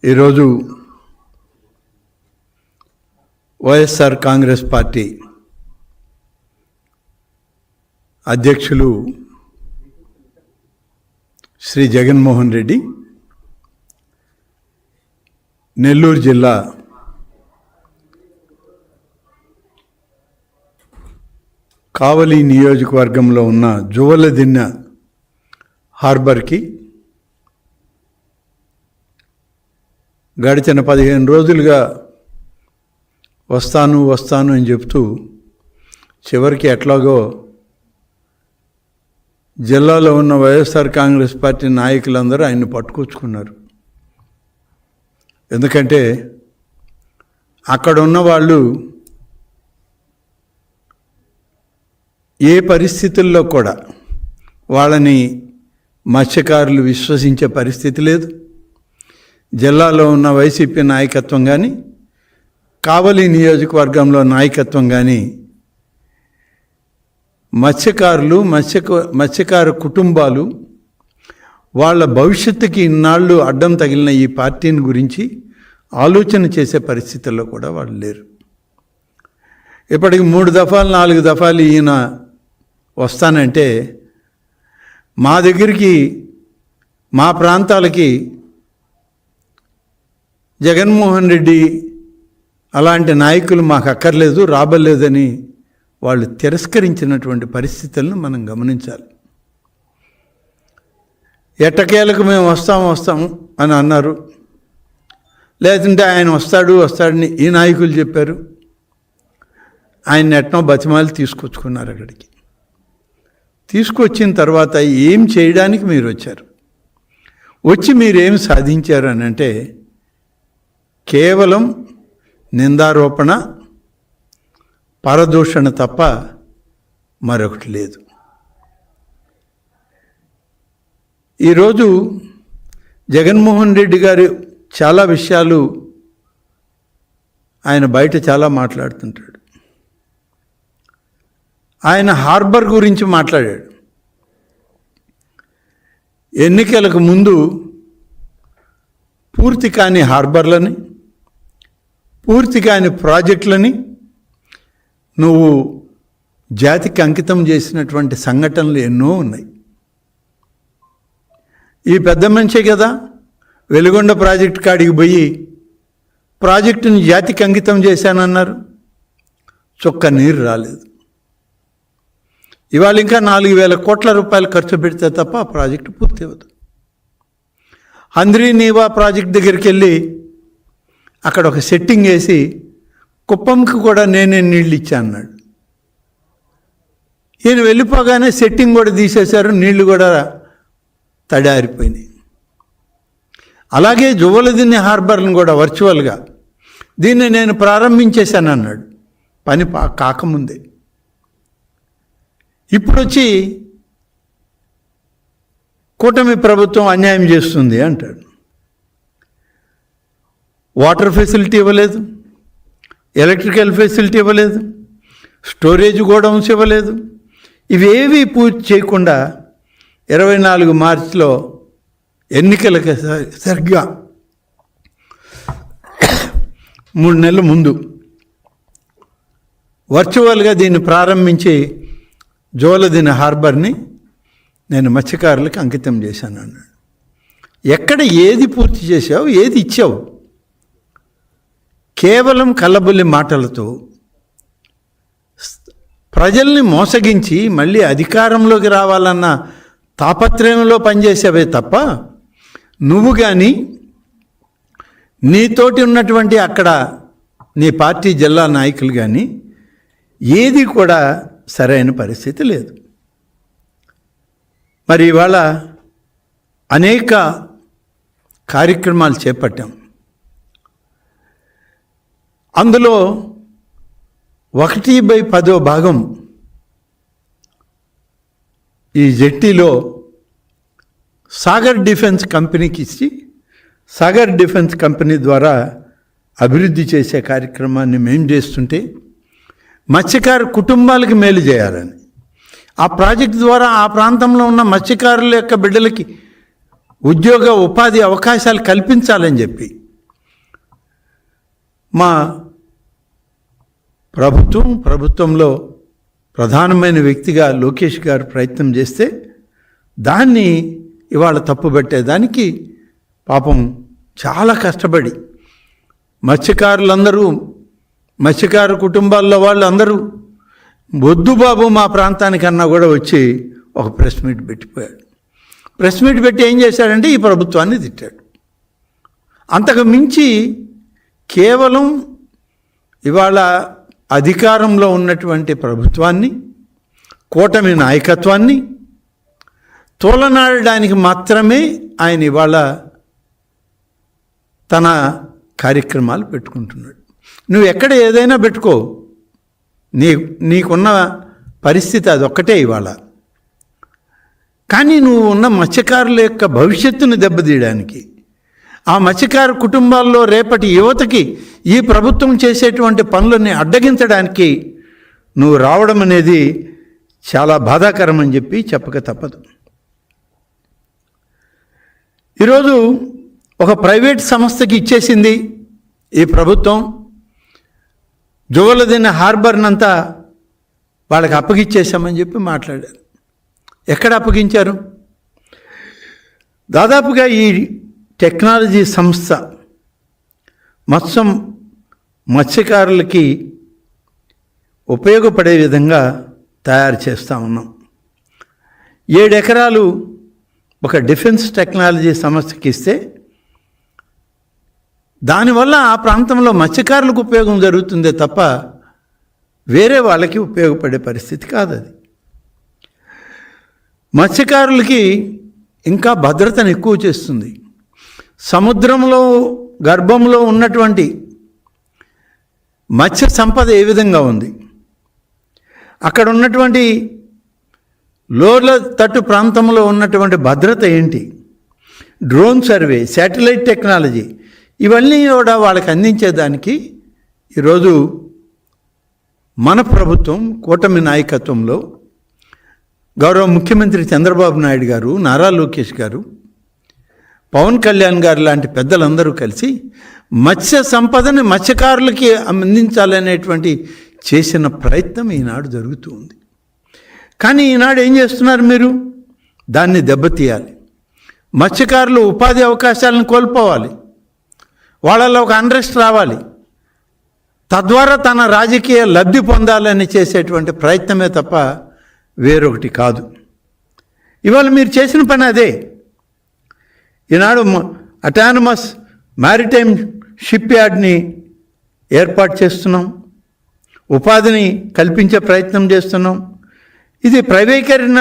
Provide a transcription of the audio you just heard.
ఈరోజు వైఎస్ఆర్ కాంగ్రెస్ పార్టీ అధ్యక్షులు శ్రీ జగన్మోహన్ రెడ్డి నెల్లూరు జిల్లా కావలి నియోజకవర్గంలో ఉన్న జువలదిన్నె హార్బర్కి గడిచిన 15 రోజులుగా వస్తాను అని చెప్తూ చివరికి ఎట్లాగో జిల్లాలో ఉన్న వైఎస్ఆర్ కాంగ్రెస్ పార్టీ నాయకులందరూ ఆయన్ని పట్టుకొచ్చుకున్నారు. ఎందుకంటే అక్కడ ఉన్న వాళ్ళు ఏ పరిస్థితుల్లో కూడా వాళ్ళని మత్స్యకారులు విశ్వసించే పరిస్థితి లేదు. జిల్లాలో ఉన్న వైసీపీ నాయకత్వం కానీ కావలి నియోజకవర్గంలో నాయకత్వం కానీ మత్స్యకారులు మత్స్యకారు కుటుంబాలు వాళ్ళ భవిష్యత్తుకి ఇన్నాళ్ళు అడ్డం తగిలిన ఈ పార్టీని గురించి ఆలోచన చేసే పరిస్థితుల్లో కూడా వాళ్ళు లేరు. ఇప్పటికి 3 దఫాలు 4 దఫాలు ఈయన వస్తానంటే మా దగ్గరికి మా ప్రాంతాలకి జగన్మోహన్ రెడ్డి అలాంటి నాయకులు మాకు అక్కర్లేదు, రాబలేదని వాళ్ళు తిరస్కరించినటువంటి పరిస్థితులను మనం గమనించాలి. ఎట్టకేలకు మేము వస్తాము అని అన్నారు. లేదంటే ఆయన వస్తాడని ఈ నాయకులు చెప్పారు. ఆయన ఎట్నో బతిమాలి తీసుకొచ్చుకున్నారు. అక్కడికి తీసుకొచ్చిన తర్వాత ఏం చేయడానికి మీరు వచ్చారు? వచ్చి మీరేం సాధించారు అని అంటే కేవలం నిందారోపణ, పరదూషణ తప్ప మరొకటి లేదు. ఈరోజు జగన్మోహన్ రెడ్డి గారు చాలా విషయాలు ఆయన బయట చాలా మాట్లాడుతుంటాడు. ఆయన హార్బర్ గురించి మాట్లాడాడు. ఎన్నికలకు ముందు పూర్తి కాని హార్బర్లని, పూర్తి కాని ప్రాజెక్టులని నువ్వు జాతికి అంకితం చేసినటువంటి సంఘటనలు ఎన్నో ఉన్నాయి. ఈ పెద్ద మనిషే కదా వెలుగొండ ప్రాజెక్టు కాడికి పోయి ప్రాజెక్టుని జాతికి అంకితం చేశానన్నారు. చుక్క నీరు రాలేదు. ఇవాళ ఇంకా 4,000 కోట్ల రూపాయలు ఖర్చు పెడితే తప్ప ఆ ప్రాజెక్టు పూర్తి అవ్వదు. హంద్రీ నీవా ప్రాజెక్ట్ దగ్గరికి వెళ్ళి అక్కడ ఒక సెట్టింగ్ వేసి కుప్పంకి కూడా నేనే నీళ్ళు ఇచ్చా అన్నాడు. ఈయన వెళ్ళిపోగానే సెట్టింగ్ కూడా తీసేశారు, నీళ్లు కూడా తడారిపోయినాయి. అలాగే జువలదిన్నె హార్బర్ను కూడా వర్చువల్గా దీన్ని నేను ప్రారంభించేశాను అన్నాడు పని కాకముందే. ఇప్పుడు వచ్చి కూటమి ప్రభుత్వం అన్యాయం చేస్తుంది అంటాడు. వాటర్ ఫెసిలిటీ ఇవ్వలేదు, ఎలక్ట్రికల్ ఫెసిలిటీ ఇవ్వలేదు, స్టోరేజ్ గోడౌన్స్ ఇవ్వలేదు. ఇవేవి పూర్తి చేయకుండా 24 మార్చిలో ఎన్నికలకు సరిగ్గా 3 నెలల ముందు వర్చువల్గా దీన్ని ప్రారంభించి జువలదిన్నె హార్బర్ని నేను మత్స్యకారులకు అంకితం చేశాను అన్నాడు. ఎక్కడ ఏది పూర్తి చేసావు, ఏది ఇచ్చావు? కేవలం కల్లబుల్లి మాటలతో ప్రజల్ని మోసగించి మళ్ళీ అధికారంలోకి రావాలన్న తాపత్రయంలో పనిచేసేవే తప్ప నువ్వు కానీ నీతోటి ఉన్నటువంటి అక్కడ నీ పార్టీ జిల్లా నాయకులు కానీ ఏది కూడా సరైన పరిస్థితి లేదు. మరి ఇవాళ అనేక కార్యక్రమాలు చేపట్టాం. అందులో 1/10 ఈ జెట్టీలో సాగర్ డిఫెన్స్ కంపెనీకి ఇచ్చి సాగర్ డిఫెన్స్ కంపెనీ ద్వారా అభివృద్ధి చేసే కార్యక్రమాన్ని మేము చేస్తుంటే మత్స్యకారు కుటుంబాలకు మేలు చేయాలని, ఆ ప్రాజెక్టు ద్వారా ఆ ప్రాంతంలో ఉన్న మత్స్యకారుల యొక్క బిడ్డలకి ఉద్యోగ ఉపాధి అవకాశాలు కల్పించాలని చెప్పి మా ప్రభుత్వంలో ప్రధానమైన వ్యక్తిగా లోకేష్ గారు ప్రయత్నం చేస్తే దాన్ని ఇవాళ తప్పుబట్టేదానికి పాపం చాలా కష్టపడి మత్స్యకారు కుటుంబాల్లో వాళ్ళు అందరూ వద్దు బాబు మా ప్రాంతానికన్నా కూడా వచ్చి ఒక ప్రెస్ మీట్ పెట్టిపోయాడు. ప్రెస్ మీట్ పెట్టి ఏం చేశాడంటే ఈ ప్రభుత్వాన్ని తిట్టాడు. అంతకు మించి కేవలం ఇవాళ అధికారంలో ఉన్నటువంటి ప్రభుత్వాన్ని, కూటమి నాయకత్వాన్ని తోలనాడడానికి మాత్రమే ఆయన ఇవాళ తన కార్యక్రమాలు పెట్టుకుంటున్నాడు. నువ్వు ఎక్కడ ఏదైనా పెట్టుకో, నీకున్న పరిస్థితి అదొక్కటే ఇవాళ. కానీ నువ్వు ఉన్న మత్స్యకారుల యొక్క భవిష్యత్తును దెబ్బతీయడానికి, ఆ మత్స్యకారు కుటుంబాల్లో రేపటి యువతకి ఈ ప్రభుత్వం చేసేటువంటి పనులని అడ్డగించడానికి నువ్వు రావడం అనేది చాలా బాధాకరం అని చెప్పక తప్పదు. ఈరోజు ఒక ప్రైవేట్ సంస్థకి ఇచ్చేసింది ఈ ప్రభుత్వం. జువలదిన హార్బర్నంతా వాళ్ళకి అప్పగిచ్చేసామని చెప్పి మాట్లాడారు. ఎక్కడ అప్పగించారు? దాదాపుగా ఈ టెక్నాలజీ సంస్థ మొత్తం మత్స్యకారులకి ఉపయోగపడే విధంగా తయారు చేస్తూ ఉన్నాం. 7 ఎకరాలు ఒక డిఫెన్స్ టెక్నాలజీ సంస్థకి ఇస్తే దానివల్ల ఆ ప్రాంతంలో మత్స్యకారులకు ఉపయోగం జరుగుతుందే తప్ప వేరే వాళ్ళకి ఉపయోగపడే పరిస్థితి కాదు అది. మత్స్యకారులకి ఇంకా భద్రతను ఎక్కువ చేస్తుంది. సముద్రంలో గర్భంలో ఉన్నటువంటి మత్స్య సంపద ఏ విధంగా ఉంది, అక్కడ ఉన్నటువంటి లోల తట్టు ప్రాంతంలో ఉన్నటువంటి భద్రత ఏంటి, డ్రోన్ సర్వే, శాటిలైట్ టెక్నాలజీ, ఇవన్నీ కూడా వాళ్ళకి అందించేదానికి ఈరోజు మన ప్రభుత్వం కూటమి నాయకత్వంలో గౌరవ ముఖ్యమంత్రి చంద్రబాబు నాయుడు గారు, నారా లోకేష్ గారు, పవన్ కళ్యాణ్ గారు లాంటి పెద్దలందరూ కలిసి మత్స్య సంపదని మత్స్యకారులకి అందించాలనేటువంటి చేసిన ప్రయత్నం ఈనాడు జరుగుతూ ఉంది. కానీ ఈనాడు ఏం చేస్తున్నారు మీరు? దాన్ని దెబ్బతీయాలి. మత్స్యకారులు ఉపాధి అవకాశాలను కోల్పోవాలి, వాళ్ళలో ఒక అన్రెస్ట్ రావాలి, తద్వారా తన రాజకీయ లబ్ధి పొందాలని చేసేటువంటి ప్రయత్నమే తప్ప వేరొకటి కాదు. ఇవాళ మీరు చేసిన పని అదే. ఈనాడు అటానమస్ మ్యారిటైమ్ షిప్ యార్డ్ని ఏర్పాటు చేస్తున్నాం, ఉపాధిని కల్పించే ప్రయత్నం చేస్తున్నాం. ఇది ప్రైవేటీకరణ